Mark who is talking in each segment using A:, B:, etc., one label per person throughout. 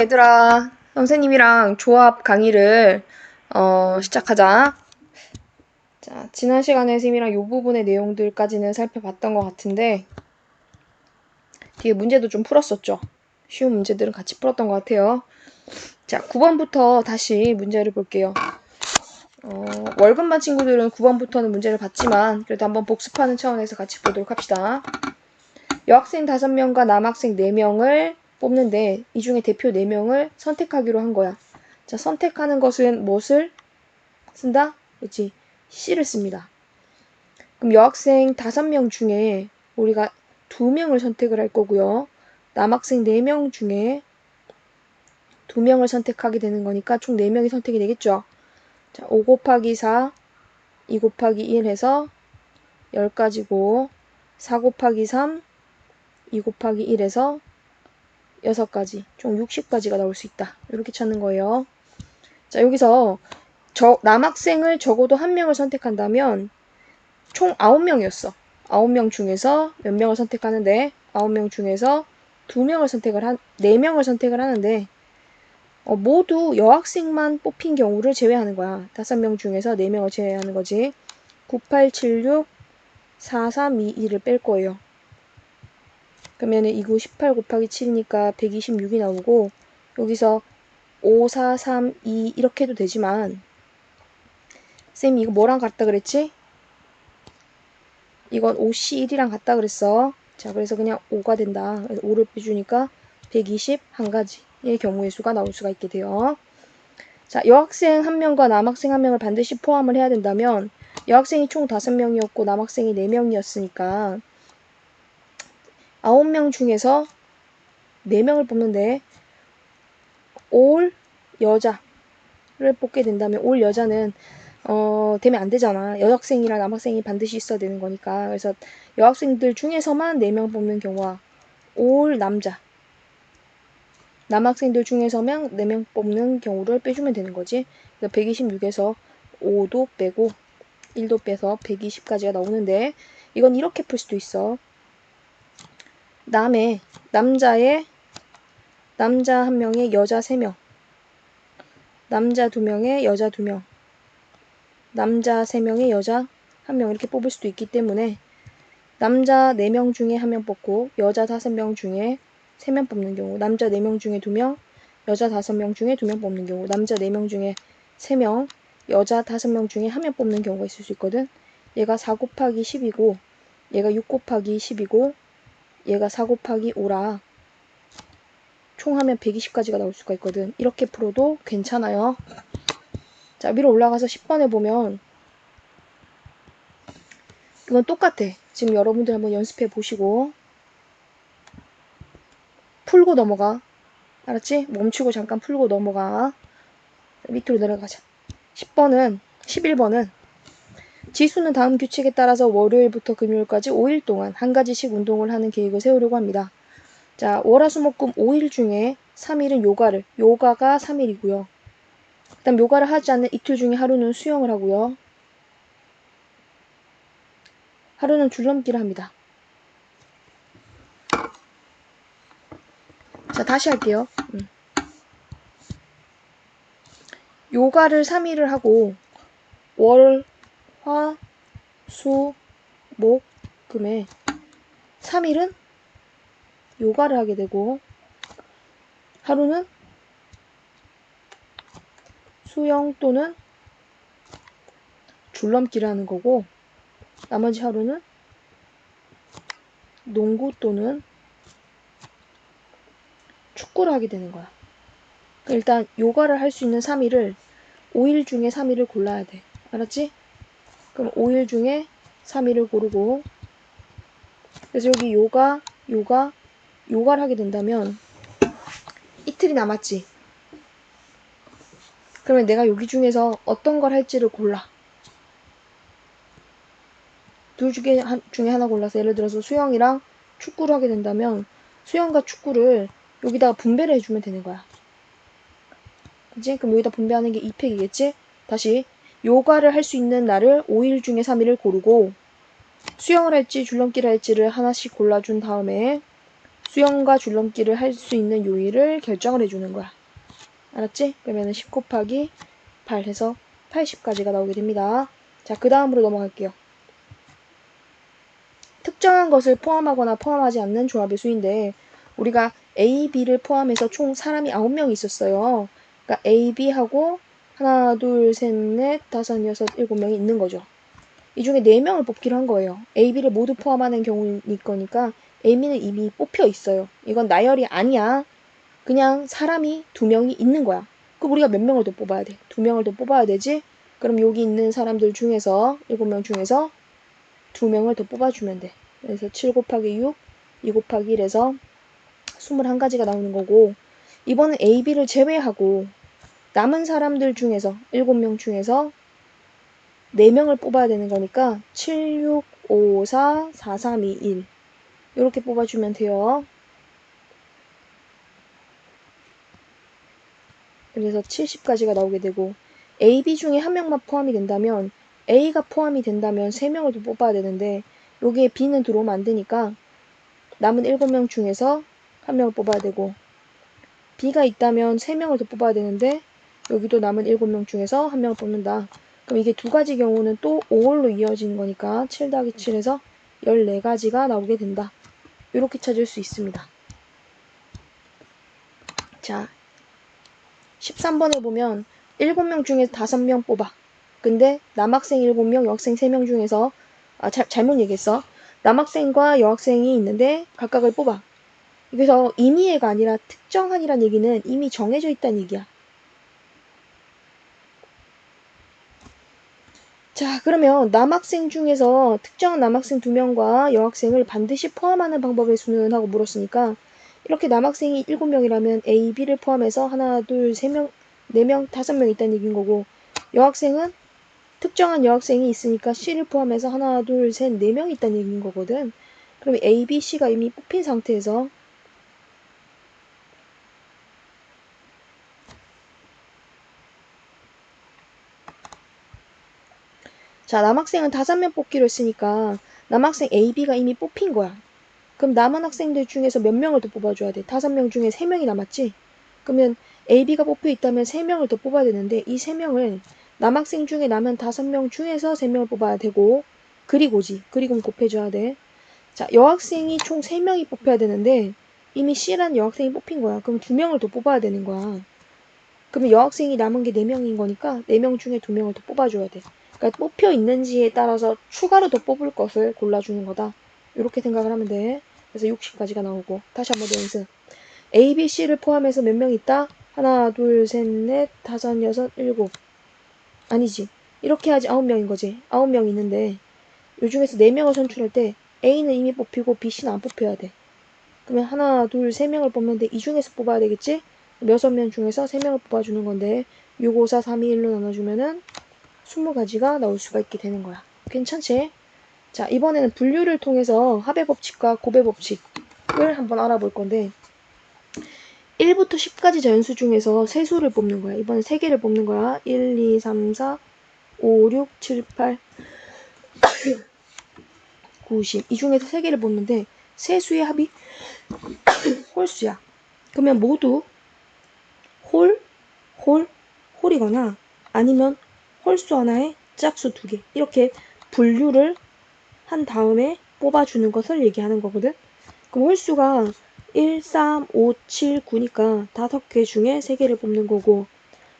A: 얘들아, 선생님이랑 조합 강의를 시작하자. 자, 지난 시간에 선생님이랑 이 부분의 내용들까지는 살펴봤던 것 같은데 뒤에 문제도 좀 풀었었죠. 쉬운 문제들은 같이 풀었던 것 같아요. 자, 9번부터 다시 문제를 볼게요. 월급반 친구들은 9번부터는 문제를 봤지만 그래도 한번 복습하는 차원에서 같이 보도록 합시다. 여학생 5명과 남학생 4명을 뽑는데 이 중에 대표 4명을 선택하기로 한 거야. 자, 선택하는 것은 무엇을 쓴다? 그렇지. C를 씁니다. 그럼 여학생 5명 중에 우리가 2명을 선택을 할 거고요. 남학생 4명 중에 2명을 선택하게 되는 거니까 총 4명이 선택이 되겠죠. 자, 5 곱하기 4, 2 곱하기 1 해서 10가지고 4 곱하기 3, 2 곱하기 1 해서 6가지, 총 60가지가 나올 수 있다. 이렇게 찾는 거예요. 자, 여기서 남학생을 적어도 1명을 선택한다면 총 9명이었어. 9명 중에서 몇 명을 선택하는데 9명 중에서 4명을 선택을 하는데 모두 여학생만 뽑힌 경우를 제외하는 거야. 5명 중에서 4명을 제외하는 거지. 9876 4322를 뺄 거예요. 그러면은 이거 18 곱하기 7이니까 126이 나오고 여기서 5, 4, 3, 2 이렇게 해도 되지만 쌤이 이거 뭐랑 같다 그랬지? 이건 5C1이랑 같다 그랬어. 자, 그래서 그냥 5가 된다. 그래서 5를 빼주니까 121가지의 경우의 수가 나올 수가 있게 돼요. 자, 여학생 1명과 남학생 1명을 반드시 포함을 해야 된다면 여학생이 총 5명이었고 남학생이 4명이었으니까 9명 중에서 4명을 뽑는데 올 여자를 뽑게 된다면 올 여자는 되면 안 되잖아. 여학생이랑 남학생이 반드시 있어야 되는 거니까. 그래서 여학생들 중에서만 4명 뽑는 경우와 올 남자 남학생들 중에서만 4명 뽑는 경우를 빼주면 되는 거지. 그래서 126에서 5도 빼고 1도 빼서 120까지가 나오는데 이건 이렇게 풀 수도 있어. 남자 1명에 여자 3명, 남자 2명에 여자 2명, 남자 3명에 여자 1명 이렇게 뽑을 수도 있기 때문에 남자 4명 중에 1명 뽑고 여자 5명 중에 3명 뽑는 경우, 남자 4명 중에 2명, 여자 5명 중에 2명 뽑는 경우, 남자 4명 중에 3명, 여자 5명 중에 1명 뽑는 경우가 있을 수 있거든. 얘가 4 곱하기 10이고 얘가 6 곱하기 10이고 얘가 4 곱하기 5라 총 하면 120가지가 나올 수가 있거든. 이렇게 풀어도 괜찮아요. 자, 위로 올라가서 10번에 보면 이건 똑같아. 지금 여러분들 한번 연습해 보시고 풀고 넘어가. 알았지? 멈추고 잠깐 풀고 넘어가. 밑으로 내려가자. 11번은 지수는 다음 규칙에 따라서 월요일부터 금요일까지 5일 동안 한 가지씩 운동을 하는 계획을 세우려고 합니다. 자, 월화수목금 5일 중에 3일은 요가가 3일이고요. 그 다음 요가를 하지 않는 이틀 중에 하루는 수영을 하고요. 하루는 줄넘기를 합니다. 자, 다시 할게요. 요가를 3일을 하고 월, 화, 수, 목, 금에 3일은 요가를 하게 되고 하루는 수영 또는 줄넘기를 하는 거고 나머지 하루는 농구 또는 축구를 하게 되는 거야. 일단 요가를 할 수 있는 3일을 5일 중에 3일을 골라야 돼. 알았지? 그럼 5일 중에 3일을 고르고 그래서 여기 요가를 하게 된다면 이틀이 남았지. 그러면 내가 여기 중에서 어떤 걸 할지를 골라. 둘 중에 하나 골라서 예를 들어서 수영이랑 축구를 하게 된다면 수영과 축구를 여기다가 분배를 해주면 되는 거야. 그치? 그럼 여기다 분배하는 게 2팩이겠지? 다시 요가를 할 수 있는 날을 5일 중에 3일을 고르고 수영을 할지 줄넘기를 할지를 하나씩 골라준 다음에 수영과 줄넘기를 할 수 있는 요일을 결정을 해주는 거야. 알았지? 그러면 10 곱하기 8 해서 80까지가 나오게 됩니다. 자, 그 다음으로 넘어갈게요. 특정한 것을 포함하거나 포함하지 않는 조합의 수인데 우리가 A, B를 포함해서 총 사람이 9명이 있었어요. 그러니까 A, B하고 하나, 둘, 셋, 넷, 다섯, 여섯, 일곱 명이 있는 거죠. 이 중에 4명을 뽑기로 한 거예요. A, B를 모두 포함하는 경우일 거니까 A, B는 이미 뽑혀 있어요. 이건 나열이 아니야. 그냥 사람이 2명이 있는 거야. 그럼 우리가 몇 명을 더 뽑아야 돼? 2명을 더 뽑아야 되지? 그럼 여기 있는 사람들 중에서 7명 중에서 2명을 더 뽑아주면 돼. 그래서 7 곱하기 6, 2 곱하기 1에서 21가지가 나오는 거고 이번은 A, B를 제외하고 남은 사람들 중에서 7명 중에서 4명을 뽑아야 되는 거니까 7, 6, 5, 4, 4, 3, 2, 1 이렇게 뽑아주면 돼요. 그래서 70까지가 나오게 되고 A, B 중에 한 명만 포함이 된다면 A가 포함이 된다면 3명을 더 뽑아야 되는데 여기에 B는 들어오면 안 되니까 남은 7명 중에서 한 명을 뽑아야 되고 B가 있다면 3명을 더 뽑아야 되는데 여기도 남은 7명 중에서 한 명을 뽑는다. 그럼 이게 두 가지 경우는 또 5월로 이어지는 거니까 7 더하기 7에서 14가지가 나오게 된다. 이렇게 찾을 수 있습니다. 자, 13번에 보면 7명 중에서 5명 뽑아. 근데 남학생 7명, 여학생 3명 중에서 잘못 얘기했어. 남학생과 여학생이 있는데 각각을 뽑아. 그래서 임의해가 아니라 특정한이란 얘기는 이미 정해져 있다는 얘기야. 자, 그러면 남학생 중에서 특정한 남학생 2명과 여학생을 반드시 포함하는 방법의 수는 하고 물었으니까 이렇게 남학생이 7명이라면 A, B를 포함해서 하나, 둘, 3명, 4명, 5명 있다는 얘기인 거고 여학생은 특정한 여학생이 있으니까 C를 포함해서 하나, 둘, 셋, 4명 있다는 얘기인 거거든. 그럼 A, B, C가 이미 뽑힌 상태에서 자, 남학생은 5명 뽑기로 했으니까 남학생 A, B가 이미 뽑힌 거야. 그럼 남은 학생들 중에서 몇 명을 더 뽑아줘야 돼? 5명 중에 3명이 남았지? 그러면 A, B가 뽑혀 있다면 3명을 더 뽑아야 되는데 이 3명을 남학생 중에 남은 5명 중에서 3명을 뽑아야 되고 그리고는 곱해줘야 돼. 자, 여학생이 총 3명이 뽑혀야 되는데 이미 C라는 여학생이 뽑힌 거야. 그럼 2명을 더 뽑아야 되는 거야. 그러면 여학생이 남은 게 4명인 거니까 4명 중에 2명을 더 뽑아줘야 돼. 그러니까 뽑혀 있는지에 따라서 추가로 더 뽑을 것을 골라주는 거다. 이렇게 생각을 하면 돼. 그래서 60까지가 나오고 다시 한번 더 연습. A, B, C를 포함해서 몇 명 있다? 하나, 둘, 셋, 넷, 다섯, 여섯, 일곱. 아니지. 이렇게 해야지 9명인 거지. 9명 있는데 이 중에서 4명을 선출할 때 A는 이미 뽑히고 B, C는 안 뽑혀야 돼. 그러면 하나, 둘, 3명을 뽑는데 이 중에서 뽑아야 되겠지? 6명 중에서 3명을 뽑아주는 건데 6, 5, 4, 3, 2, 1로 나눠주면은 20가지가 나올 수가 있게 되는 거야. 괜찮지? 자, 이번에는 분류를 통해서 합의 법칙과 곱의 법칙을 한번 알아볼 건데 1부터 10까지 자연수 중에서 세 수를 뽑는 거야. 이번엔 3개를 뽑는 거야. 1, 2, 3, 4, 5, 6, 7, 8, 9, 10. 이 중에서 3개를 뽑는데 세 수의 합이 홀수야. 그러면 모두 홀이거나 아니면 홀수 하나에 짝수 2개. 이렇게 분류를 한 다음에 뽑아주는 것을 얘기하는 거거든. 그럼 홀수가 1, 3, 5, 7, 9니까 5개 중에 3개를 뽑는 거고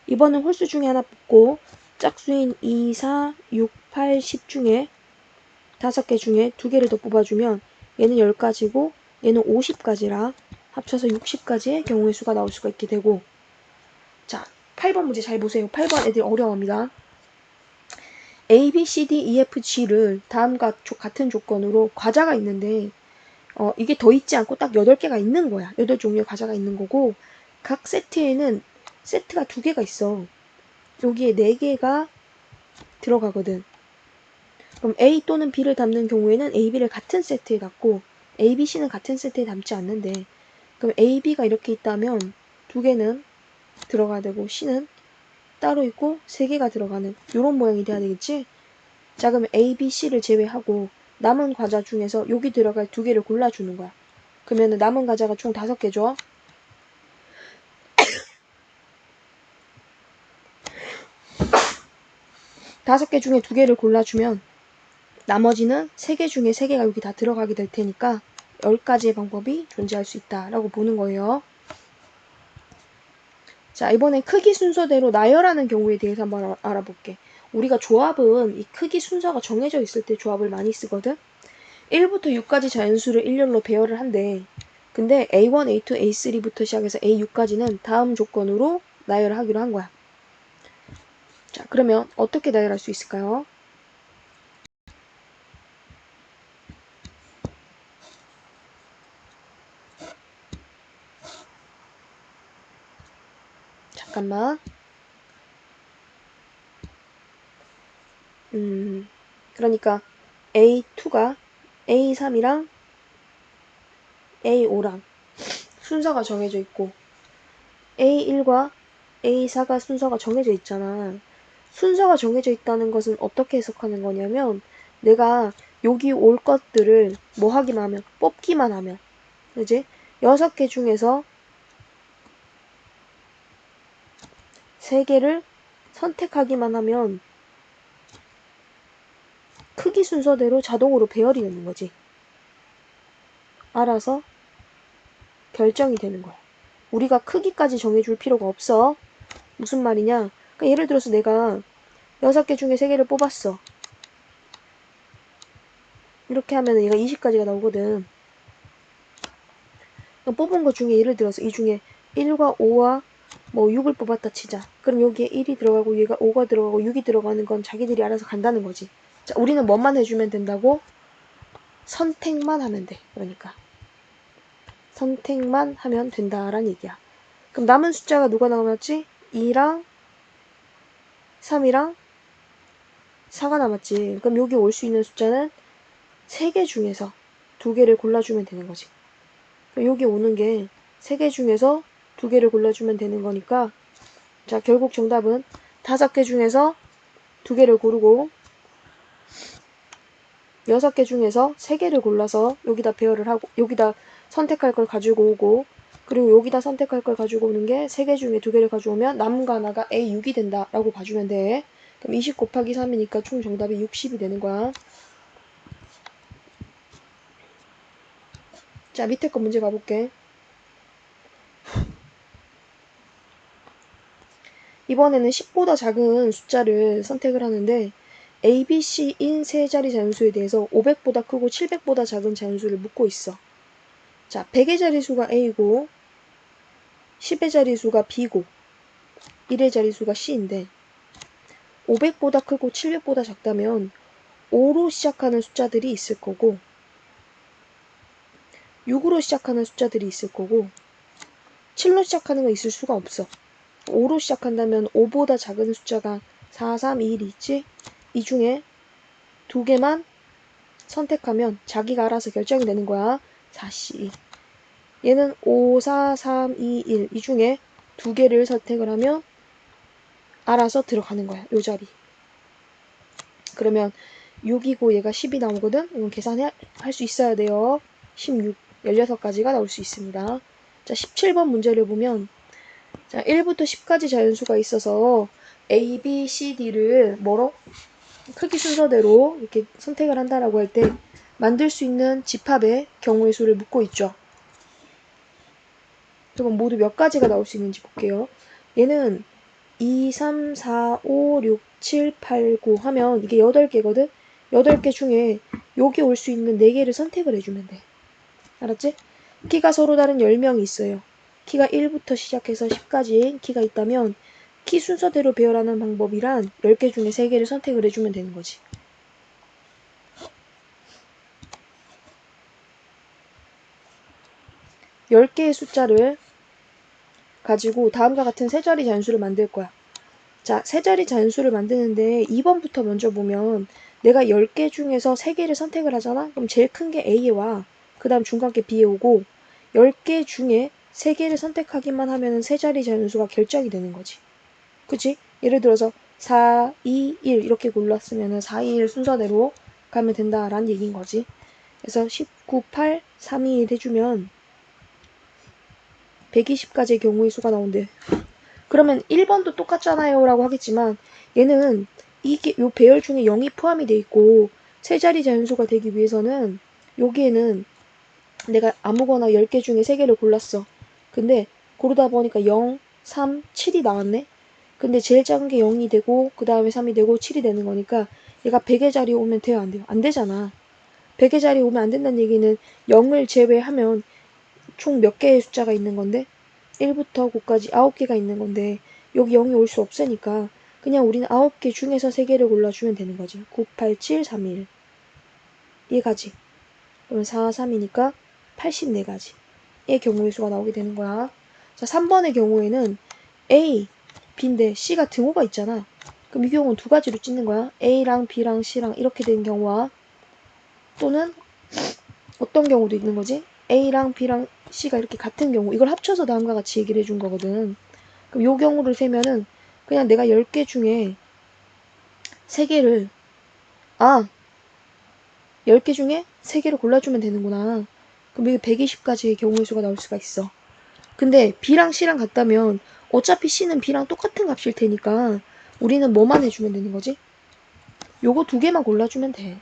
A: 이번엔 홀수 중에 하나 뽑고 짝수인 2, 4, 6, 8, 10 중에 5개 중에 2개를 더 뽑아주면 얘는 10가지고 얘는 50가지라 합쳐서 60가지의 경우의 수가 나올 수가 있게 되고 자, 8번 문제 잘 보세요. 8번 애들 어려워합니다. A, B, C, D, E, F, G를 다음과 같은 조건으로 과자가 있는데 이게 더 있지 않고 딱 8개가 있는 거야. 8종류의 과자가 있는 거고 각 세트에는 세트가 2개가 있어. 여기에 4개가 들어가거든. 그럼 A 또는 B를 담는 경우에는 A, B를 같은 세트에 담고 A, B, C는 같은 세트에 담지 않는데 그럼 A, B가 이렇게 있다면 2개는 들어가야 되고 C는 따로 있고 3개가 들어가는 이런 모양이 돼야 되겠지? 자, 그러면 A, B, C를 제외하고 남은 과자 중에서 여기 들어갈 2개를 골라주는 거야. 그러면 남은 과자가 총 5개죠. 5개 중에 2개를 골라주면 나머지는 3개 중에 3개가 여기 다 들어가게 될 테니까 10가지의 방법이 존재할 수 있다라고 보는 거예요. 자, 이번엔 크기 순서대로 나열하는 경우에 대해서 한번 알아볼게. 우리가 조합은 이 크기 순서가 정해져 있을 때 조합을 많이 쓰거든. 1부터 6까지 자연수를 일렬로 배열을 한대. 근데 A1, A2, A3부터 시작해서 A6까지는 다음 조건으로 나열을 하기로 한 거야. 자, 그러면 어떻게 나열할 수 있을까요? 잠깐만. 그러니까 A2가 A3이랑 A5랑 순서가 정해져 있고 A1과 A4가 순서가 정해져 있잖아. 순서가 정해져 있다는 것은 어떻게 해석하는 거냐면 내가 여기 올 것들을 뭐 하기만 하면 뽑기만 하면 그지? 6개 중에서 3개를 선택하기만 하면 크기 순서대로 자동으로 배열이 되는 거지. 알아서 결정이 되는 거야. 우리가 크기까지 정해줄 필요가 없어. 무슨 말이냐? 그러니까 예를 들어서 내가 6개 중에 3개를 뽑았어. 이렇게 하면 얘가 20가지가 나오거든. 뽑은 것 중에 예를 들어서 이 중에 1과 5와 뭐 6을 뽑았다 치자. 그럼 여기에 1이 들어가고 얘가 5가 들어가고 6이 들어가는 건 자기들이 알아서 간다는 거지. 자, 우리는 뭐만 해주면 된다고? 선택만 하면 돼. 그러니까 선택만 하면 된다라는 얘기야. 그럼 남은 숫자가 누가 남았지? 2랑 3이랑 4가 남았지. 그럼 여기 올 수 있는 숫자는 3개 중에서 2개를 골라주면 되는 거지. 그럼 여기 오는 게 3개 중에서 2개를 골라주면 되는 거니까 자, 결국 정답은 5개 중에서 2개를 고르고 6개 중에서 3개를 골라서 여기다 배열을 하고 여기다 선택할 걸 가지고 오고 그리고 여기다 선택할 걸 가지고 오는 게 3개 중에 2개를 가져오면 남은 거 하나가 A6이 된다라고 봐주면 돼. 그럼 20 곱하기 3이니까 총 정답이 60이 되는 거야. 자, 밑에 거 문제 봐볼게. 이번에는 10보다 작은 숫자를 선택을 하는데 A, B, C인 세 자리 자연수에 대해서 500보다 크고 700보다 작은 자연수를 묻고 있어. 자, 100의 자리수가 A고 10의 자리수가 B고 1의 자리수가 C인데 500보다 크고 700보다 작다면 5로 시작하는 숫자들이 있을 거고 6으로 시작하는 숫자들이 있을 거고 7로 시작하는 건 있을 수가 없어. 5로 시작한다면 5보다 작은 숫자가 4, 3, 2, 1이 있지? 이 중에 2개만 선택하면 자기가 알아서 결정이 되는 거야. 4C. 얘는 5, 4, 3, 2, 1. 이 중에 2개를 선택을 하면 알아서 들어가는 거야. 요 자리. 그러면 6이고 얘가 10이 나오거든? 이건 계산할 수 있어야 돼요. 16, 16가지가 나올 수 있습니다. 자, 17번 문제를 보면 자, 1부터 10까지 자연수가 있어서 A, B, C, D를 뭐로? 크기 순서대로 이렇게 선택을 한다라고 할 때 만들 수 있는 집합의 경우의 수를 묻고 있죠. 그럼 모두 몇 가지가 나올 수 있는지 볼게요. 얘는 2, 3, 4, 5, 6, 7, 8, 9 하면 이게 8개거든? 8개 중에 여기 올 수 있는 4개를 선택을 해주면 돼. 알았지? 키가 서로 다른 10명이 있어요. 키가 1부터 시작해서 10까지 키가 있다면 키 순서대로 배열하는 방법이란 10개 중에 3개를 선택을 해주면 되는 거지. 10개의 숫자를 가지고 다음과 같은 세 자리 자연수를 만들 거야. 자, 세 자리 자연수를 만드는데 2번부터 먼저 보면 내가 10개 중에서 3개를 선택을 하잖아? 그럼 제일 큰 게 A에 와. 그 다음 중간 게 B에 오고 10개 중에 3개를 선택하기만 하면 세 자리 자연수가 결정이 되는 거지. 그치? 예를 들어서 4, 2, 1 이렇게 골랐으면 4, 2, 1 순서대로 가면 된다라는 얘기인 거지. 그래서 9, 8, 3, 2, 1 해주면 120가지의 경우의 수가 나온대. 그러면 1번도 똑같잖아요 라고 하겠지만 얘는 이게 요 배열 중에 0이 포함이 돼 있고 세 자리 자연수가 되기 위해서는 여기에는 내가 아무거나 10개 중에 3개를 골랐어. 근데 고르다 보니까 0, 3, 7이 나왔네. 근데 제일 작은 게 0이 되고 그 다음에 3이 되고 7이 되는 거니까 얘가 100의 자리에 오면 돼요 안 돼요? 안 되잖아. 100의 자리에 오면 안 된다는 얘기는 0을 제외하면 총 몇 개의 숫자가 있는 건데 1부터 9까지 9개가 있는 건데 여기 0이 올 수 없으니까 그냥 우리는 9개 중에서 3개를 골라주면 되는 거지. 9, 8, 7, 3, 1 얘가지. 그러면 4, 3이니까 84가지의 경우의 수가 나오게 되는 거야. 자, 3번의 경우에는 A, B인데 C가 등호가 있잖아. 그럼 이 경우는 두 가지로 찢는 거야. A랑 B랑 C랑 이렇게 된 경우와 또는 어떤 경우도 있는 거지? A랑 B랑 C가 이렇게 같은 경우 이걸 합쳐서 다음과 같이 얘기를 해준 거거든. 그럼 요 경우를 세면은 그냥 내가 10개 중에 3개를 10개 중에 3개를 골라주면 되는구나. 그럼 이게 120가지의 경우의 수가 나올 수가 있어. 근데 B랑 C랑 같다면 어차피 C는 B랑 똑같은 값일 테니까 우리는 뭐만 해주면 되는 거지? 요거 두 개만 골라주면 돼.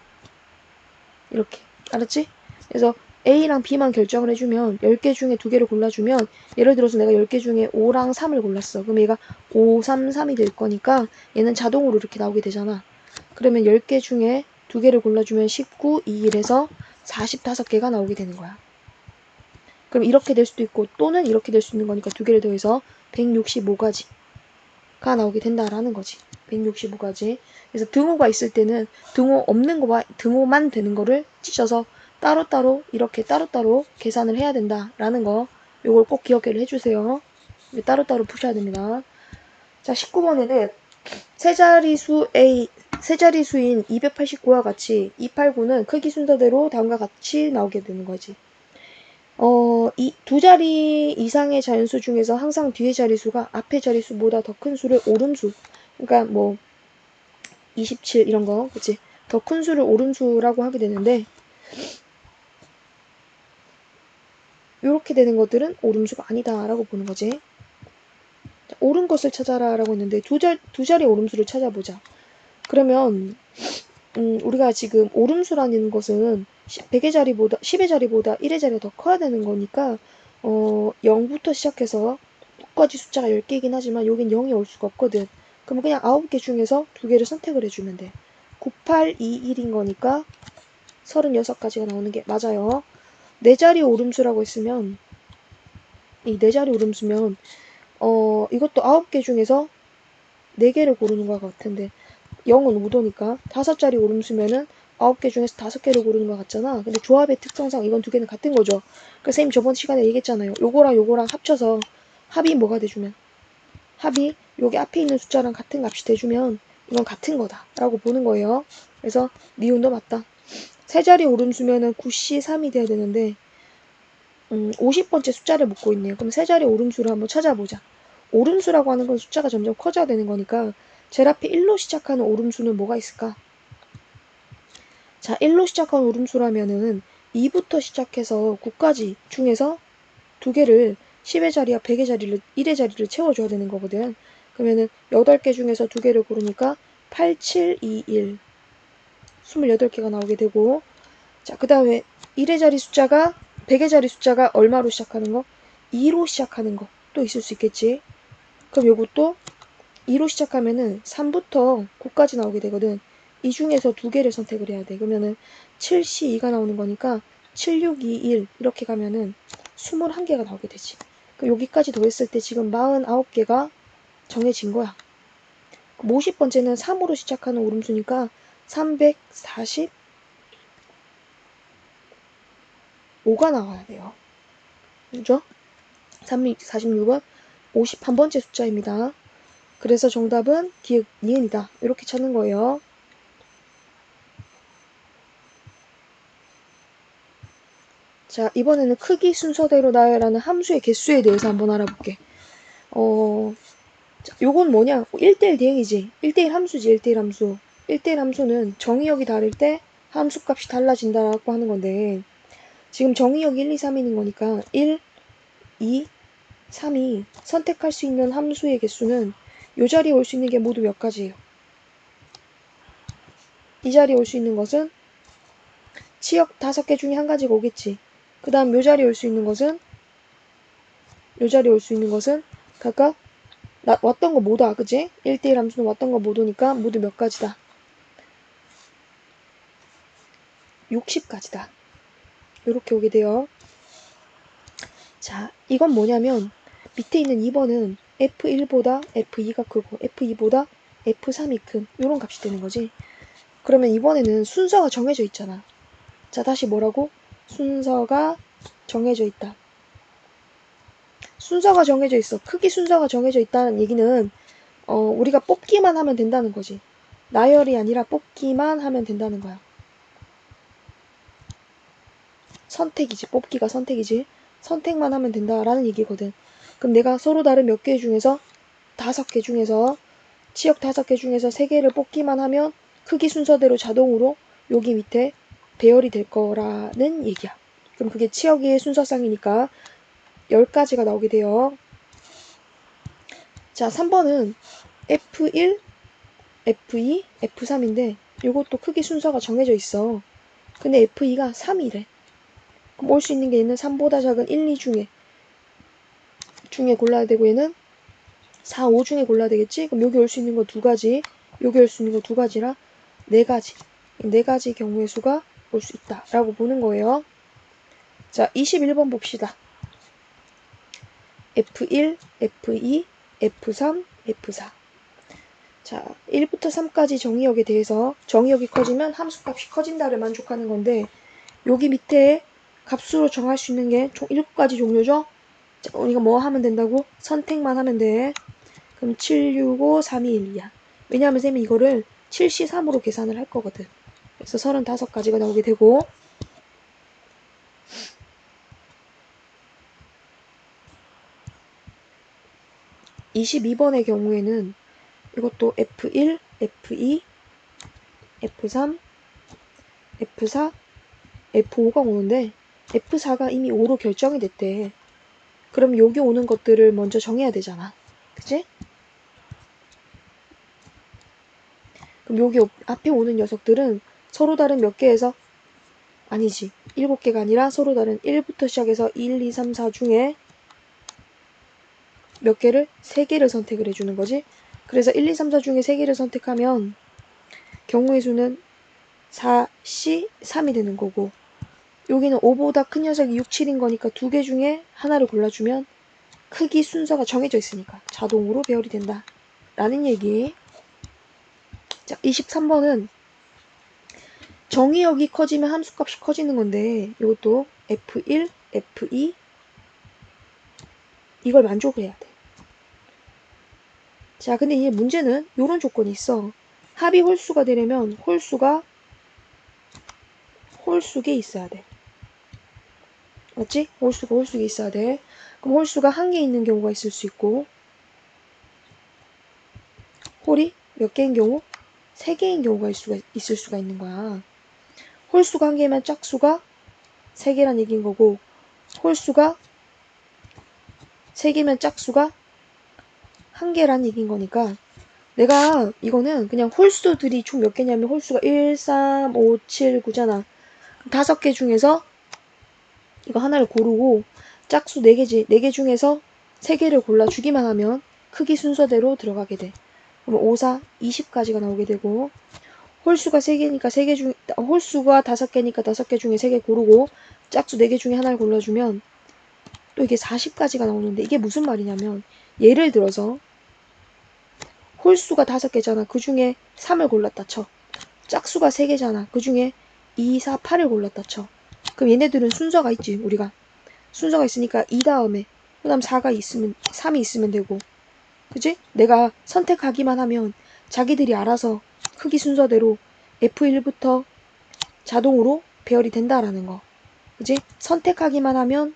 A: 이렇게. 알았지? 그래서 A랑 B만 결정을 해주면 10개 중에 2개를 골라주면 예를 들어서 내가 10개 중에 5랑 3을 골랐어. 그럼 얘가 5, 3, 3이 될 거니까 얘는 자동으로 이렇게 나오게 되잖아. 그러면 10개 중에 2개를 골라주면 19, 2, 1에서 45개가 나오게 되는 거야. 그럼 이렇게 될 수도 있고 또는 이렇게 될 수 있는 거니까 2개를 더해서 165가지가 나오게 된다라는 거지. 165가지. 그래서 등호가 있을 때는 등호 없는 거와 등호만 되는 거를 찢어서 따로따로 이렇게 따로따로 계산을 해야 된다라는 거 요걸 꼭 기억을 해주세요. 따로따로 푸셔야 됩니다. 자, 19번에는 세자리수인 289와 같이 289는 크기 순서대로 다음과 같이 나오게 되는 거지. 이 두 자리 이상의 자연수 중에서 항상 뒤의 자리수가 앞의 자리수보다 더 큰 수를 오름수. 그러니까 뭐 27 이런 거, 그치? 더 큰 수를 오름수라고 하게 되는데 이렇게 되는 것들은 오름수가 아니다라고 보는 거지. 자, 옳은 것을 찾아라라고 했는데 두 자리 오름수를 찾아보자. 그러면 우리가 지금 오름수라는 것은 100의 자리보다 10의 자리보다 1의 자리가 더 커야 되는 거니까 0부터 시작해서 끝까지 숫자가 10개이긴 하지만 여긴 0이 올 수가 없거든. 그럼 그냥 9개 중에서 2개를 선택을 해주면 돼. 9, 8, 2, 1인 거니까 36가지가 나오는 게 맞아요. 4자리 오름수라고 했으면 이 4자리 오름수면 이것도 9개 중에서 4개를 고르는 것 같은데 0은 우도니까 5자리 오름수면은 9개 중에서 5개를 고르는 것 같잖아. 근데 조합의 특성상 이건 2개는 같은 거죠. 그래서 선생님 저번 시간에 얘기했잖아요. 요거랑 요거랑 합쳐서 합이 뭐가 돼주면 합이 여기 앞에 있는 숫자랑 같은 값이 돼주면 이건 같은 거다 라고 보는 거예요. 그래서 니은도 맞다. 세 자리 오름수면은 9C 3이 돼야 되는데 50번째 숫자를 묻고 있네요. 그럼 세 자리 오름수를 한번 찾아보자. 오름수라고 하는 건 숫자가 점점 커져야 되는 거니까 제일 앞에 1로 시작하는 오름수는 뭐가 있을까? 자, 1로 시작하는 오름수라면은 2부터 시작해서 9까지 중에서 2개를 10의 자리와 100의 자리를 1의 자리를 채워줘야 되는 거거든. 그러면은 8개 중에서 2개를 고르니까 8, 7, 2, 1 28개가 나오게 되고 자, 그 다음에 1의 자리 숫자가 100의 자리 숫자가 얼마로 시작하는 거? 2로 시작하는 거 또 있을 수 있겠지. 그럼 요것도 2로 시작하면은 3부터 9까지 나오게 되거든. 이 중에서 2개를 선택을 해야 돼. 그러면은 7C2가 나오는 거니까 7, 6, 2, 1 이렇게 가면은 21개가 나오게 되지. 그럼 여기까지 더했을 때 지금 49개가 정해진 거야. 50번째는 3으로 시작하는 오름수니까 345가 나와야 돼요. 그죠? 346은 51번째 숫자입니다. 그래서 정답은 디귿, 니은이다. 이렇게 찾는 거예요. 자, 이번에는 크기 순서대로 나열하는 함수의 개수에 대해서 한번 알아볼게. 자, 요건 뭐냐? 1대1 대응이지. 1대1 함수지, 1대1 함수. 1대1 함수는 정의역이 다를 때 함수값이 달라진다라고 하는 건데 지금 정의역이 1, 2, 3 있는 거니까 1, 2, 3이 선택할 수 있는 함수의 개수는 이 자리에 올 수 있는 게 모두 몇 가지예요? 이 자리에 올 수 있는 것은 치역 5개 중에 한 가지가 오겠지. 그 다음 요 자리에 올 수 있는 것은 각각 왔던 거 모두야, 그치? 1대1 함수는 왔던 거 모두니까 모두 몇 가지다? 60가지다. 이렇게 오게 돼요. 자, 이건 뭐냐면 밑에 있는 2번은 F1보다 F2가 크고 F2보다 F3이 큰 이런 값이 되는 거지. 그러면 이번에는 순서가 정해져 있잖아. 자, 다시 뭐라고? 순서가 정해져 있다. 순서가 정해져 있어. 크기 순서가 정해져 있다는 얘기는 우리가 뽑기만 하면 된다는 거지. 나열이 아니라 뽑기만 하면 된다는 거야. 선택이지. 뽑기가 선택이지. 선택만 하면 된다라는 얘기거든. 그럼 내가 서로 다른 몇 개 중에서 5개 중에서 치역 5개 중에서 3개를 뽑기만 하면 크기 순서대로 자동으로 여기 밑에 배열이 될 거라는 얘기야. 그럼 그게 치역의 순서상이니까 10가지가 나오게 돼요. 자, 3번은 F1, F2, F3인데 이것도 크기 순서가 정해져 있어. 근데 F2가 3이래. 그럼 올 수 있는 게 얘는 3보다 작은 1, 2 중에 골라야 되고 얘는 4, 5 중에 골라야 되겠지? 그럼 여기 올 수 있는 거 2가지, 여기 올 수 있는 거 2가지라 4가지. 4가지 경우의 수가 올 수 있다 라고 보는 거예요. 자, 21번 봅시다. F1, F2, F3, F4. 자, 1부터 3까지 정의역에 대해서 정의역이 커지면 함수값이 커진다를 만족하는 건데 여기 밑에 값수로 정할 수 있는 게 총 7가지 종류죠? 자, 우리가 뭐 하면 된다고? 선택만 하면 돼. 그럼 7, 6, 5, 3, 2, 1, 2야. 왜냐하면 쌤이 이거를 7C3으로 계산을 할 거거든. 그래서 35가지가 나오게 되고 22번의 경우에는 이것도 F1, F2, F3, F4, F5가 오는데 F4가 이미 5로 결정이 됐대. 그럼 여기 오는 것들을 먼저 정해야 되잖아. 그치? 그럼 여기 앞에 오는 녀석들은 서로 다른 몇 개에서 아니지. 7개가 아니라 서로 다른 1부터 시작해서 1, 2, 3, 4 중에 몇 개를? 3개를 선택을 해주는 거지. 그래서 1, 2, 3, 4 중에 3개를 선택하면 경우의 수는 4, C, 3이 되는 거고 여기는 5보다 큰 녀석이 6, 7인 거니까 2개 중에 하나를 골라주면 크기 순서가 정해져 있으니까 자동으로 배열이 된다. 라는 얘기. 자, 23번은 정의역이 커지면 함수값이 커지는 건데 이것도 F1, F2 이걸 만족을 해야 돼. 자, 근데 이 문제는 이런 조건이 있어. 합이 홀수가 되려면 홀수가 홀수에 있어야 돼. 맞지? 홀수가 홀수에 있어야 돼. 그럼 홀수가 1개 있는 경우가 있을 수 있고 홀이 몇 개인 경우? 3개인 경우가 있을 수가 있는 거야. 홀수가 1개면 짝수가 3개란 얘기인 거고 홀수가 3개면 짝수가 1개란 얘기인 거니까 내가 이거는 그냥 홀수들이 총 몇 개냐면 홀수가 1, 3, 5, 7, 9잖아. 5개 중에서 이거 하나를 고르고 짝수 4개지. 4개 중에서 3개를 골라주기만 하면 크기 순서대로 들어가게 돼. 그럼 5, 4, 20까지가 나오게 되고 홀수가 3개니까 3개 중 홀수가 5개니까 5개 중에 3개 고르고 짝수 4개 중에 하나를 골라주면 또 이게 40까지가 나오는데 이게 무슨 말이냐면 예를 들어서 홀수가 5개잖아. 그 중에 3을 골랐다 쳐. 짝수가 3개잖아. 그 중에 2, 4, 8을 골랐다 쳐. 그럼 얘네들은 순서가 있지. 우리가 순서가 있으니까 2 다음에 그 다음 3이 있으면 되고 그치? 내가 선택하기만 하면 자기들이 알아서 크기 순서대로 F1부터 자동으로 배열이 된다라는 거. 그치? 선택하기만 하면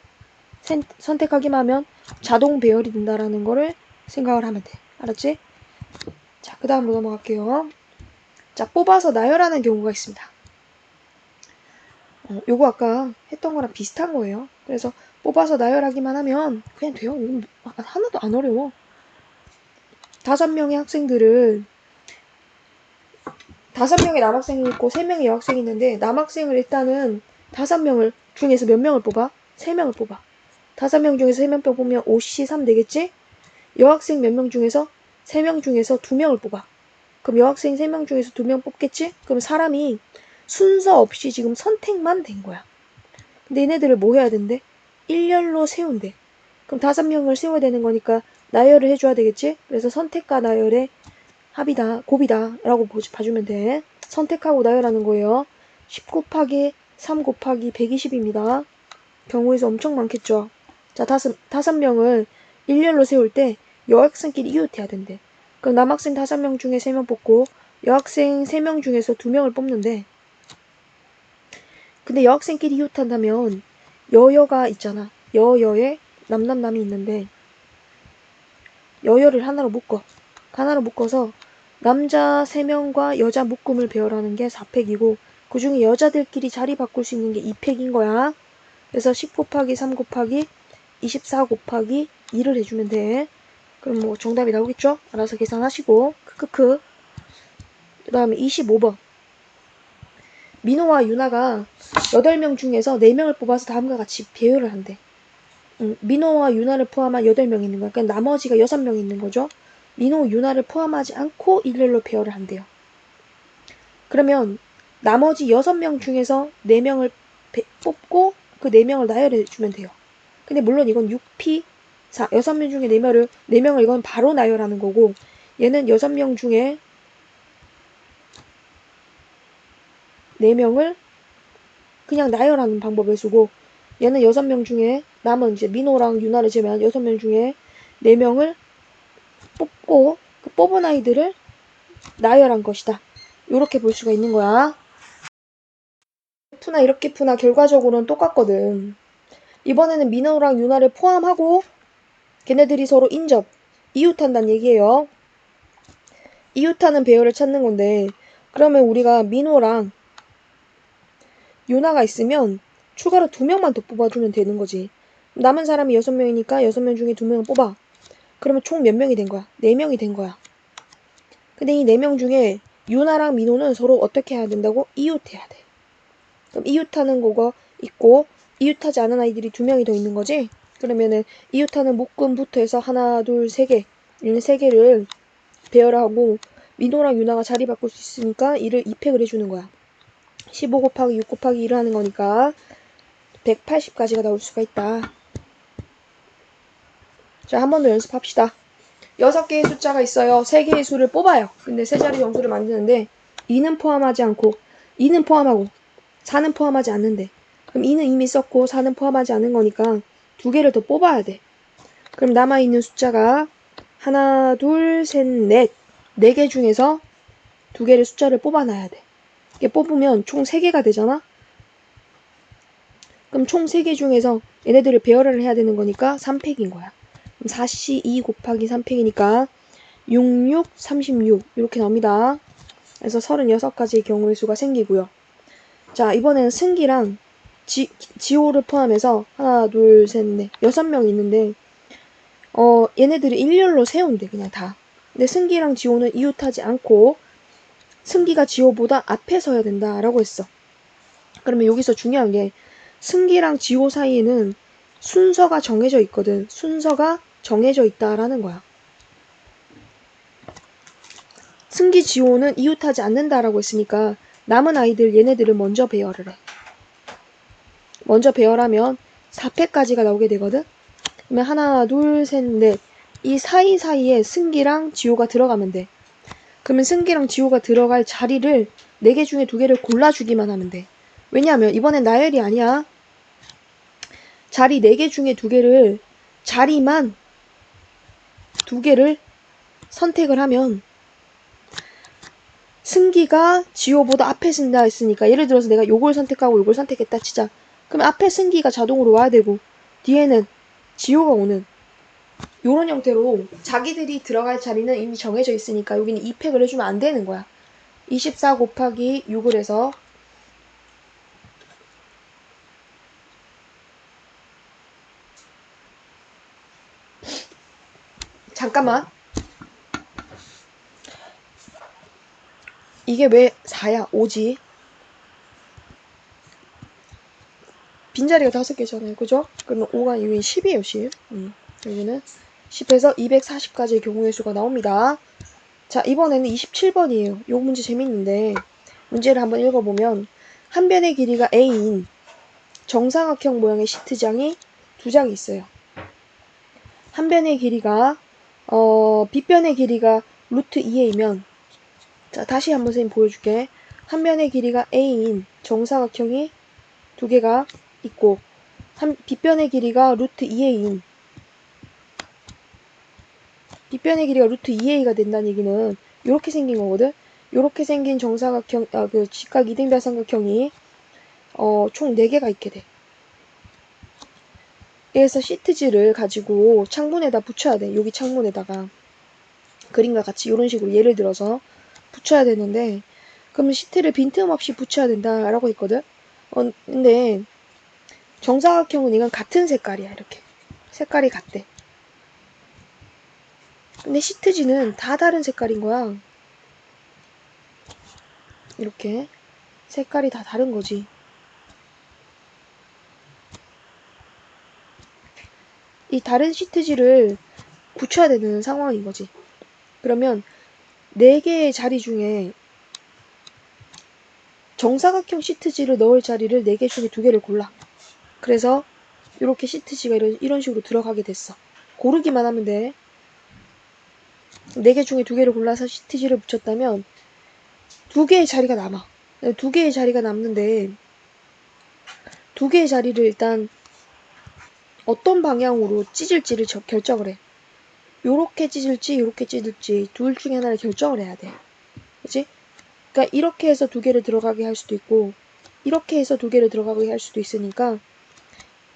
A: 자동 배열이 된다라는 거를 생각을 하면 돼. 알았지? 자, 그 다음으로 넘어갈게요. 자, 뽑아서 나열하는 경우가 있습니다. 요거 아까 했던 거랑 비슷한 거예요. 그래서 뽑아서 나열하기만 하면 그냥 돼요. 이건 하나도 안 어려워. 5명의 학생들을 5명의 남학생이 있고 3명의 여학생이 있는데 남학생을 일단은 5명을 중에서 몇 명을 뽑아? 3명을 뽑아. 5명 중에서 3명 뽑으면 5C3 되겠지? 여학생 몇 명 중에서 3명 중에서 2명을 뽑아. 그럼 여학생 3명 중에서 2명 뽑겠지? 그럼 사람이 순서 없이 지금 선택만 된 거야. 근데 얘네들을 뭐 해야 된대? 일렬로 세운대. 그럼 5명을 세워야 되는 거니까 나열을 해줘야 되겠지? 그래서 선택과 나열의 합이다, 곱이다 라고 봐주면 돼. 선택하고 나열하는 거예요. 10 곱하기 3 곱하기 120입니다. 경우에서 엄청 많겠죠. 자, 5명을 일렬로 세울 때 여학생끼리 이웃해야 된대. 그럼 남학생 5명 중에 3명 뽑고 여학생 3명 중에서 2명을 뽑는데, 근데 여학생끼리 이웃한다면 여여가 있잖아. 여여에 남남남이 있는데 여여를 하나로 묶어서 남자 3명과 여자 묶음을 배열하는 게 4팩이고 그 중에 여자들끼리 자리 바꿀 수 있는 게 2팩인 거야. 그래서 10 곱하기 3 곱하기 24 곱하기 2를 해주면 돼. 그럼 뭐 정답이 나오겠죠? 알아서 계산하시고. 크크크. 그 다음에 25번. 민호와 유나가 8명 중에서 4명을 뽑아서 다음과 같이 배열을 한대. 민호와 유나를 포함한 8명이 있는 거야. 그러니까 나머지가 6명이 있는 거죠. 민호, 유나를 포함하지 않고 일렬로 배열을 한대요. 그러면 나머지 6명 중에서 4명을 뽑고 그 4명을 나열해 주면 돼요. 근데 물론 이건 6P 4, 6명 중에 4명을 이건 바로 나열하는 거고, 얘는 6명 중에 4명을 그냥 나열하는 방법을 쓰고, 얘는 6명 중에 남은 이제 민호랑 유나를 제외한 6명 중에 4명을 뽑고 그 뽑은 아이들을 나열한 것이다. 이렇게 볼 수가 있는 거야. 푸나 이렇게 푸나 결과적으로는 똑같거든. 이번에는 민호랑 유나를 포함하고 걔네들이 서로 이웃한다는 얘기예요. 이웃하는 배열을 찾는 건데, 그러면 우리가 민호랑 유나가 있으면 추가로 2명만 더 뽑아주면 되는 거지. 남은 사람이 6명이니까 6명 중에 2명을 뽑아. 그러면 총 몇 명이 된 거야? 4명이 된 거야. 근데 이 4명 중에 유나랑 민호는 서로 어떻게 해야 된다고? 이웃해야 돼. 그럼 이웃하는 거가 있고 이웃하지 않은 아이들이 2명이 더 있는 거지? 그러면은 이웃하는 묶음부터 해서 하나, 둘, 3개, 이런 3개를 배열하고 민호랑 유나가 자리 바꿀 수 있으니까 이를 2팩을 해주는 거야. 15 곱하기 6 곱하기 1을 하는 거니까 180까지가 나올 수가 있다. 자, 한 번 더 연습합시다. 6개의 숫자가 있어요. 3개의 수를 뽑아요. 근데 3자리 정수를 만드는데 2는 포함하지 않고 2는 포함하고 4는 포함하지 않는데, 그럼 2는 이미 썼고 4는 포함하지 않은 거니까 2개를 더 뽑아야 돼. 그럼 남아있는 숫자가 하나, 둘, 셋, 넷. 4개 중에서 2개를 숫자를 뽑아놔야 돼. 이게 뽑으면 총 3개가 되잖아? 그럼 총 3개 중에서 얘네들을 배열을 해야 되는 거니까 3팩인 거야. 그럼 4C 2 곱하기 3팩이니까 66, 36 이렇게 나옵니다. 그래서 36가지의 경우의 수가 생기고요. 자, 이번에는 승기랑 지호를 포함해서 하나, 둘, 셋, 넷, 6명 있는데 얘네들이 일렬로 세운대 그냥 다. 근데 승기랑 지호는 이웃하지 않고 승기가 지호보다 앞에 서야 된다라고 했어. 그러면 여기서 중요한 게 승기랑 지호 사이에는 순서가 정해져 있거든. 순서가 정해져 있다라는 거야. 승기, 지호는 이웃하지 않는다라고 했으니까 남은 아이들 얘네들을 먼저 배열을 해. 먼저 배열하면 4팩까지가 나오게 되거든. 그러면 하나, 둘, 셋, 넷. 이 사이사이에 승기랑 지호가 들어가면 돼. 그러면 승기랑 지호가 들어갈 자리를 4개 중에 2개를 골라주기만 하면 돼. 왜냐하면 이번엔 나열이 아니야. 자리 4개 중에 2개를 자리만 2개를 선택을 하면 승기가 지호보다 앞에 쓴다 했으니까, 예를 들어서 내가 요걸 선택하고 요걸 선택했다 치자. 그럼 앞에 승기가 자동으로 와야 되고 뒤에는 지호가 오는 요런 형태로 자기들이 들어갈 자리는 이미 정해져 있으니까 여기는 2팩을 해주면 안 되는 거야. 24 곱하기 6을 해서 잠깐만. 이게 왜 4야? 5지? 빈자리가 5개잖아요. 그죠? 그러면 5가 여기 10이에요, 10. 여기는 10에서 240까지의 경우의 수가 나옵니다. 자, 이번에는 27번이에요. 요 문제 재밌는데, 문제를 한번 읽어보면, 한 변의 길이가 A인 정사각형 모양의 시트장이 2장이 있어요. 한 변의 길이가, 빗변의 길이가 루트 2A면, 자, 다시 한번 선생님 보여줄게. 한 변의 길이가 A인 정사각형이 2개가 있고, 빗변의 길이가 루트 2A인, 빗변의 길이가 루트 2A가 된다는 얘기는, 요렇게 생긴 거거든? 요렇게 생긴 정사각형, 그 직각 이등변 삼각형이, 총 4개가 있게 돼. 그래서 시트지를 가지고 창문에다 붙여야 돼. 여기 창문에다가. 그림과 같이 이런 식으로 예를 들어서 붙여야 되는데, 그러면 시트를 빈틈없이 붙여야 된다라고 했거든? 근데 정사각형은 이건 같은 색깔이야. 이렇게. 색깔이 같대. 근데 시트지는 다 다른 색깔인 거야. 이렇게. 색깔이 다 다른 거지. 이 다른 시트지를 붙여야 되는 상황인 거지. 그러면 4개의 자리 중에 정사각형 시트지를 넣을 자리를 4개 중에 2개를 골라. 그래서 이렇게 시트지가 이런 식으로 들어가게 됐어. 고르기만 하면 돼. 4개 중에 2개를 골라서 시트지를 붙였다면 2개의 자리가 남아. 2개의 자리가 남는데 2개의 자리를 일단 어떤 방향으로 찢을지를 결정을 해. 요렇게 찢을지 요렇게 찢을지 둘 중에 하나를 결정을 해야 돼. 그치? 그러니까 이렇게 해서 2개를 들어가게 할 수도 있고 이렇게 해서 2개를 들어가게 할 수도 있으니까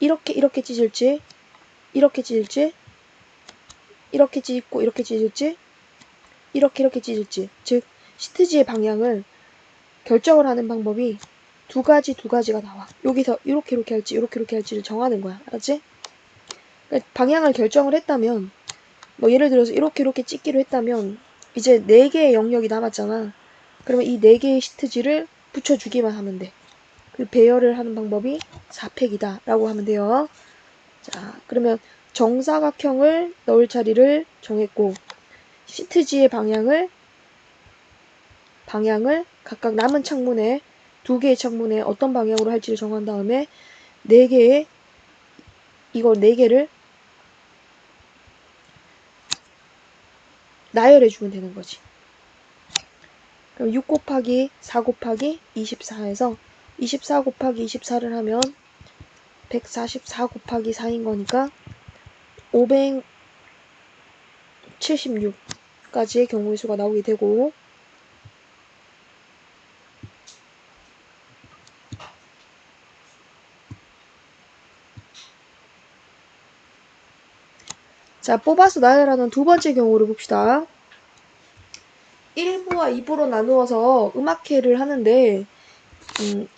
A: 이렇게 찢을지 이렇게 찢을지 이렇게 찢고 이렇게 찢을지 이렇게 찢을지 즉 시트지의 방향을 결정을 하는 방법이 두 가지가 나와. 여기서 이렇게 할지 이렇게 할지를 정하는 거야. 알았지? 그러니까 방향을 결정을 했다면 뭐 예를 들어서 이렇게 찢기로 했다면 이제 4개의 영역이 남았잖아. 그러면 이 4개의 시트지를 붙여주기만 하면 돼. 그 배열을 하는 방법이 4팩이다 라고 하면 돼요. 자, 그러면 정사각형을 넣을 자리를 정했고 시트지의 방향을 각각 남은 창문에 2개의 창문에 어떤 방향으로 할지를 정한 다음에 4개를 나열해주면 되는 거지. 그럼 6 곱하기 4 곱하기 24에서 24 곱하기 24를 하면 144 곱하기 4인 거니까 576까지의 경우의 수가 나오게 되고 자, 뽑아서 나열하는 두 번째 경우를 봅시다. 1부와 2부로 나누어서 음악회를 하는데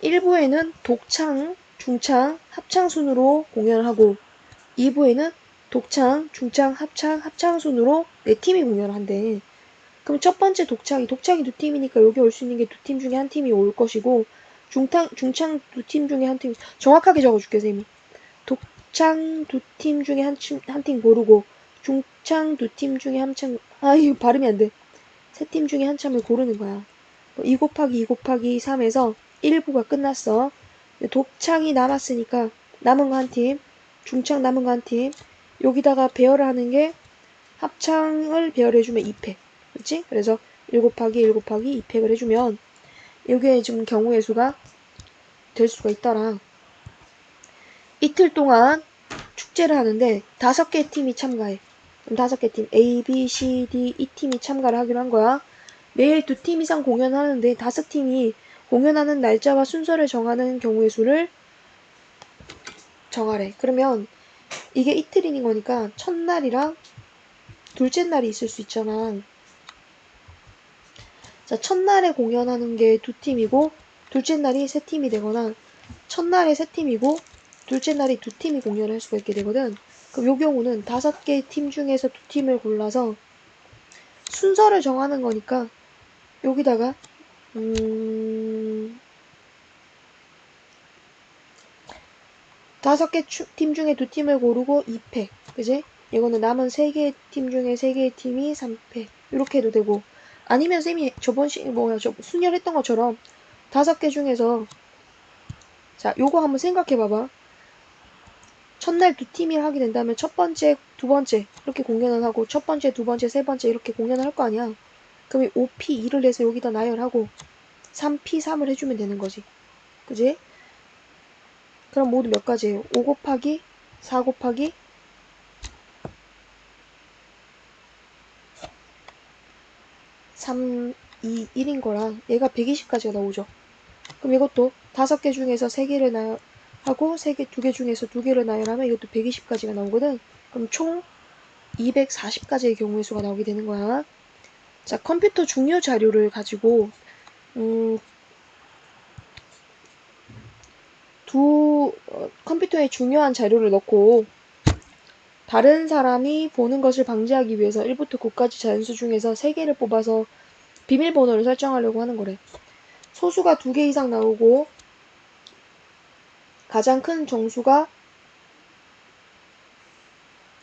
A: 1부에는 독창, 중창, 합창 순으로 공연을 하고 2부에는 독창, 중창, 합창 순으로 4팀이 공연을 한대. 그럼 첫 번째 독창이 2팀이니까 여기 올 수 있는 게 2팀 중에 한 팀이 올 것이고 중창 2팀 중에 한 팀 정확하게 적어줄게 쌤이. 독창 2팀 중에 한 팀 고르고 중창 2팀 중에 한 팀 이거 발음이 안 돼. 3팀 중에 한 참을 고르는 거야. 2 곱하기 2 곱하기 3에서 1부가 끝났어. 독창이 남았으니까 남은 거 한 팀, 중창 남은 거 한 팀, 여기다가 배열을 하는 게 합창을 배열해주면 2팩. 그치? 그래서 1 곱하기 1 곱하기 2팩을 해주면 이게 지금 경우의 수가 될 수가 있더라. 이틀 동안 축제를 하는데 5개 팀이 참가해. 그럼 5개 팀 A, B, C, D, E 팀이 참가를 하기로 한 거야. 매일 2팀 이상 공연하는데 5팀이 공연하는 날짜와 순서를 정하는 경우의 수를 정하래. 그러면 이게 이틀인 거니까 첫날이랑 둘째 날이 있을 수 있잖아. 자, 첫날에 공연하는 게 2팀이고 둘째 날이 3팀이 되거나 첫날에 3팀이고 둘째 날이 2팀이 공연을 할 수가 있게 되거든. 그럼 요 경우는 5개 팀 중에서 2팀을 골라서 순서를 정하는 거니까 여기다가 5개 팀 중에 2팀을 고르고 2패. 그지? 이거는 남은 3개의 팀 중에 3개의 팀이 3패. 이렇게 해도 되고, 아니면 쌤이 순열했던 것처럼 5개 중에서, 자, 요거 한번 생각해 봐봐. 첫날 2팀이 하게 된다면 첫 번째, 두 번째 이렇게 공연을 하고, 첫 번째, 두 번째, 세 번째 이렇게 공연을 할 거 아니야. 그럼 5P 2를 내서 여기다 나열하고 3P 3을 해주면 되는 거지. 그지? 그럼 모두 몇 가지예요? 5 곱하기 4 곱하기 3, 2, 1인 거랑 얘가 120까지가 나오죠. 그럼 이것도 5개 중에서 3개를 나열하고 2개 중에서 2개를 나열하면 이것도 120까지가 나오거든. 그럼 총 240가지의 경우의 수가 나오게 되는 거야. 자, 컴퓨터 중요 자료를 가지고 컴퓨터에 중요한 자료를 넣고 다른 사람이 보는 것을 방지하기 위해서 1부터 9까지 자연수 중에서 3개를 뽑아서 비밀번호를 설정하려고 하는 거래. 소수가 2개 이상 나오고 가장 큰 정수가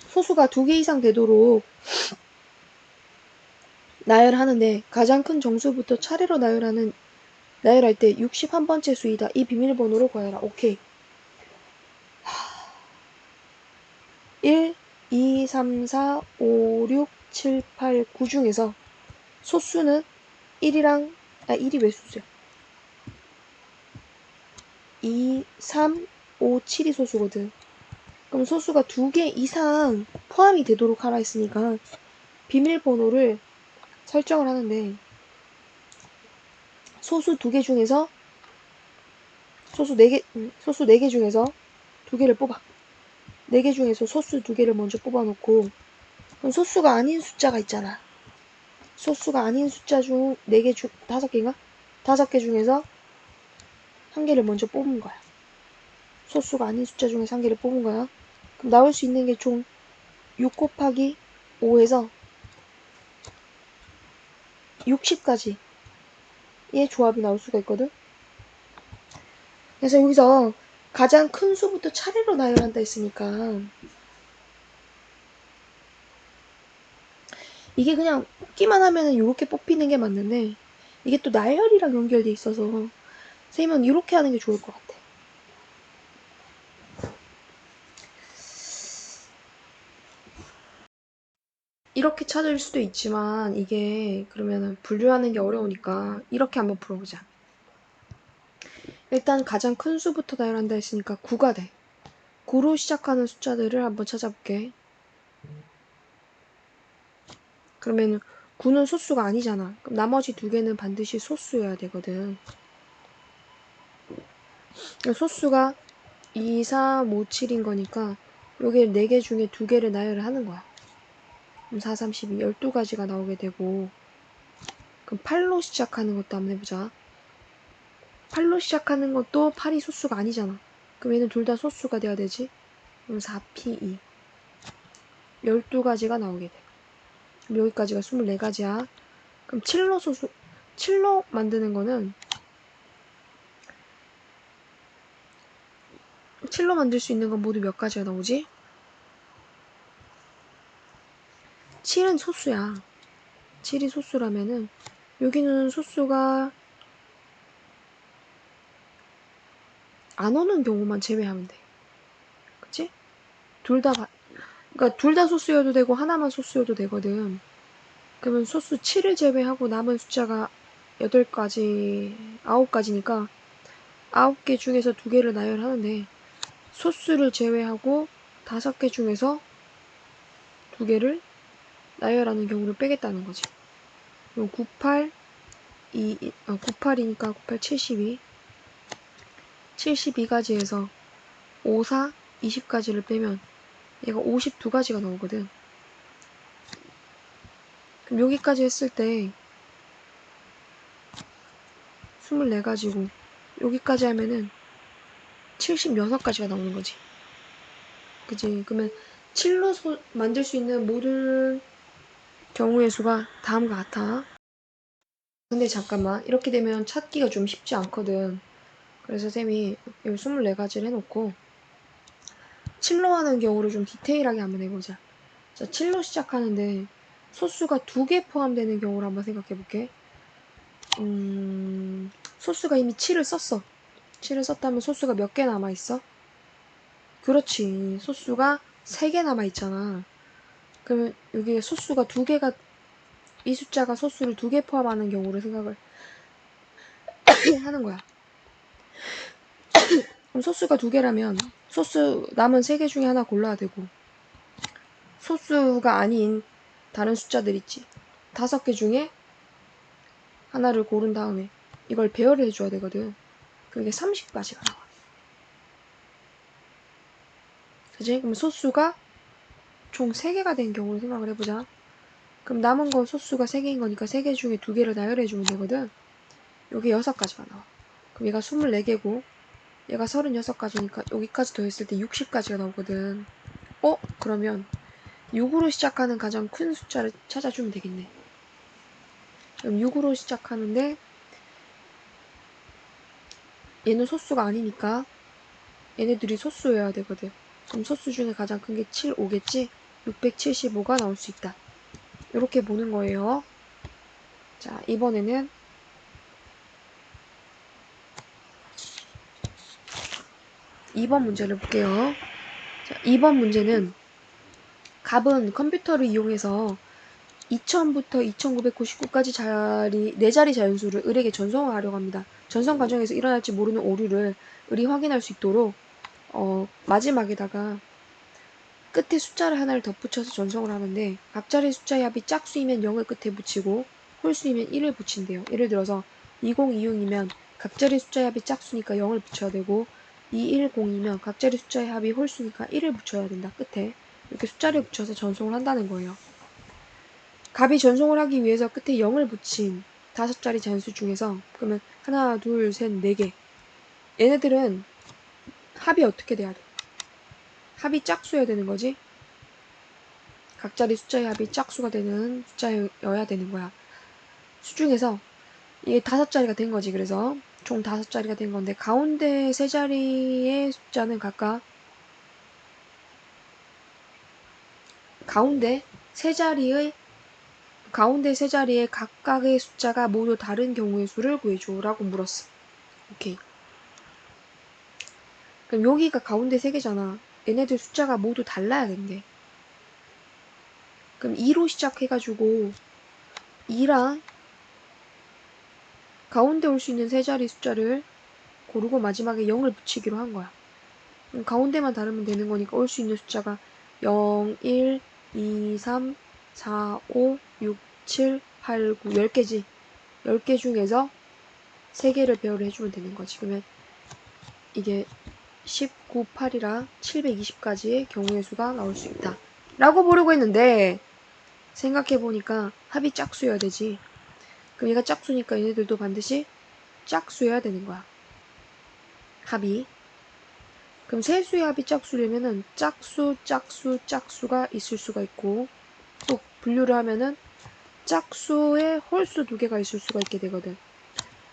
A: 소수가 2개 이상 되도록 나열하는데 가장 큰 정수부터 차례로 나열할 때 61번째 수이다. 이 비밀번호를 구해라. 오케이. 1, 2, 3, 4, 5, 6, 7, 8, 9 중에서 소수는 1이 왜 소수야? 2, 3, 5, 7이 소수거든. 그럼 소수가 2개 이상 포함이 되도록 하라 했으니까 비밀번호를 설정을 하는데 소수 2개 중에서 소수 4개 중에서 2개를 뽑아. 4개 중에서 소수 2개를 먼저 뽑아놓고 그럼 소수가 아닌 숫자가 있잖아. 소수가 아닌 숫자 중 4개 중 5개인가? 5개 중에서 1개를 먼저 뽑은 거야. 소수가 아닌 숫자 중에서 1개를 뽑은 거야. 그럼 나올 수 있는 게 총 6 곱하기 5에서 60까지의 조합이 나올 수가 있거든. 그래서 여기서 가장 큰 수부터 차례로 나열한다 했으니까 이게 그냥 뽑기만 하면은 이렇게 뽑히는 게 맞는데 이게 또 나열이랑 연결돼 있어서 선생님은 이렇게 하는 게 좋을 것 같아. 이렇게 찾을 수도 있지만 이게 그러면은 분류하는 게 어려우니까 이렇게 한번 풀어보자. 일단 가장 큰 수부터 나열한다 했으니까 9가 돼. 9로 시작하는 숫자들을 한번 찾아볼게. 그러면 9는 소수가 아니잖아. 그럼 나머지 2개는 반드시 소수여야 되거든. 소수가 2, 3, 5, 7인 거니까 여기 4개 중에 2개를 나열을 하는 거야. 그럼 4, 3, 12, 12가지가 나오게 되고 그럼 8로 시작하는 것도 한번 해보자. 8로 시작하는 것도 8이 소수가 아니잖아. 그럼 얘는 둘 다 소수가 돼야 되지. 그럼 4P2 12가지가 나오게 돼. 그럼 여기까지가 24가지야. 그럼 7로 만드는 거는 7로 만들 수 있는 건 모두 몇 가지가 나오지? 7은 소수야. 7이 소수라면은 여기는 소수가 안 오는 경우만 제외하면 돼. 그치? 그러니까 둘 다 소수여도 되고 하나만 소수여도 되거든. 그러면 소수 7을 제외하고 남은 숫자가 8가지, 9가지니까 9개 중에서 2개를 나열하는데 소수를 제외하고 5개 중에서 2개를 나열하는 경우를 빼겠다는 거지. 그럼 98, 98이니까 98, 72. 72가지에서 5, 4, 20가지를 빼면 얘가 52가지가 나오거든. 그럼 여기까지 했을 때 24가지고 여기까지 하면은 76가지가 나오는 거지. 그지? 그러면 7로 만들 수 있는 모든 경우의 수가 다음과 같아. 근데 잠깐만, 이렇게 되면 찾기가 좀 쉽지 않거든. 그래서 쌤이 여기 24가지를 해놓고 7로 하는 경우를 좀 디테일하게 한번 해보자. 자, 7로 시작하는데 소수가 2개 포함되는 경우를 한번 생각해볼게. 소수가 이미 7을 썼어. 7을 썼다면 소수가 몇 개 남아있어? 그렇지. 소수가 3개 남아있잖아. 그러면 여기에 소수가 2개가, 이 숫자가 소수를 2개 포함하는 경우를 생각을 하는 거야. 그럼 소수가 2개라면 소수 남은 3개 중에 하나 골라야 되고, 소수가 아닌 다른 숫자들 있지. 5개 중에 하나를 고른 다음에 이걸 배열을 해줘야 되거든. 그게 30까지가 나와. 그지? 그럼 소수가 총 3개가 된 경우를 생각을 해보자. 그럼 남은 건 소수가 3개인 거니까 3개 중에 2개를 나열해주면 되거든. 여기 6가지가 나와. 그럼 얘가 24개고 얘가 36가지니까 여기까지 더했을 때 60가지가 나오거든. 그러면 6으로 시작하는 가장 큰 숫자를 찾아주면 되겠네. 그럼 6으로 시작하는데 얘는 소수가 아니니까 얘네들이 소수여야 되거든. 그럼 소수 중에 가장 큰 게 7, 5겠지? 675가 나올 수 있다. 이렇게 보는 거예요. 자, 이번에는 2번 문제를 볼게요. 자, 2번 문제는 갑은 컴퓨터를 이용해서 2000부터 2999까지 4자리 자연수를 을에게 전송을 하려고 합니다. 전송 과정에서 일어날지 모르는 오류를 을이 확인할 수 있도록 마지막에다가 끝에 숫자를 하나를 덧붙여서 전송을 하는데 앞자리 숫자의 합이 짝수이면 0을 끝에 붙이고 홀수이면 1을 붙인대요. 예를 들어서 2026이면 각자리 숫자의 합이 짝수니까 0을 붙여야 되고 210이면 각자리 숫자의 합이 홀수니까 1을 붙여야 된다. 끝에 이렇게 숫자를 붙여서 전송을 한다는 거예요. 갑이 전송을 하기 위해서 끝에 0을 붙인 5자리 잔수 중에서 그러면 하나, 둘, 셋, 4개 얘네들은 합이 어떻게 돼야 돼? 합이 짝수여야 되는 거지? 각자리 숫자의 합이 짝수가 되는 숫자여야 되는 거야. 수 중에서 이게 5자리가 된 거지. 그래서 총 5자리가 된 건데 가운데 3자리의 숫자는 각각 가운데 세 자리의 각각의 숫자가 모두 다른 경우의 수를 구해줘 라고 물었어. 오케이. 그럼 여기가 가운데 3개잖아. 얘네들 숫자가 모두 달라야 된대. 그럼 2로 시작해가지고 2랑 가운데 올 수 있는 3자리 숫자를 고르고 마지막에 0을 붙이기로 한 거야. 그럼 가운데만 다르면 되는 거니까 올 수 있는 숫자가 0, 1, 2, 3, 4, 5, 6, 7, 8, 9, 10개지. 10개 중에서 3개를 배열을 해주면 되는 거지. 그러면 이게 19, 8이라 720까지의 경우의 수가 나올 수 있다. 라고 보려고 했는데 생각해보니까 합이 짝수여야 되지. 그럼 얘가 짝수니까 얘네들도 반드시 짝수여야 되는 거야. 합이. 그럼 세수의 합이 짝수려면은 짝수가 있을 수가 있고 또 분류를 하면은 짝수의 홀수 2개가 있을 수가 있게 되거든.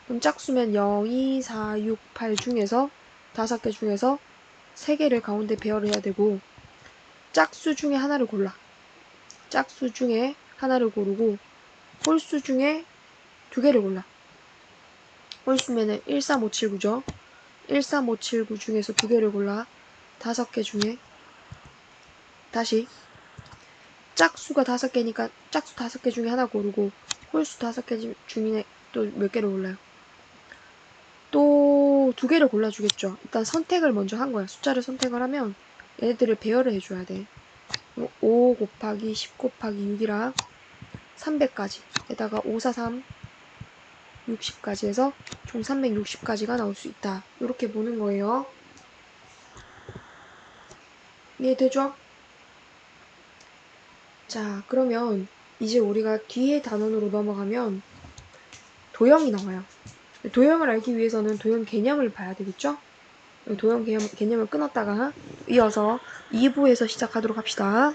A: 그럼 짝수면 0, 2, 4, 6, 8 중에서 5개 중에서 3개를 가운데 배열을 해야 되고 짝수 중에 하나를 골라. 짝수 중에 하나를 고르고 홀수 중에 2개를 골라. 홀수면은 13579죠. 13579 중에서 2개를 골라. 5개 중에 다시 짝수가 5개니까 짝수 5개 중에 하나 고르고 홀수 5개 중에 또 몇 개를 골라요. 또 2개를 골라주겠죠. 일단 선택을 먼저 한 거야. 숫자를 선택을 하면 얘네들을 배열을 해줘야 돼. 5 곱하기 10 곱하기 6이라 300까지 에다가 543 60까지 해서 총 360까지가 나올 수 있다. 이렇게 보는 거예요. 이해되죠? 자, 그러면 이제 우리가 뒤에 단원으로 넘어가면 도형이 나와요. 도형을 알기 위해서는 도형 개념을 봐야 되겠죠? 도형 개념을 끊었다가 이어서 2부에서 시작하도록 합시다.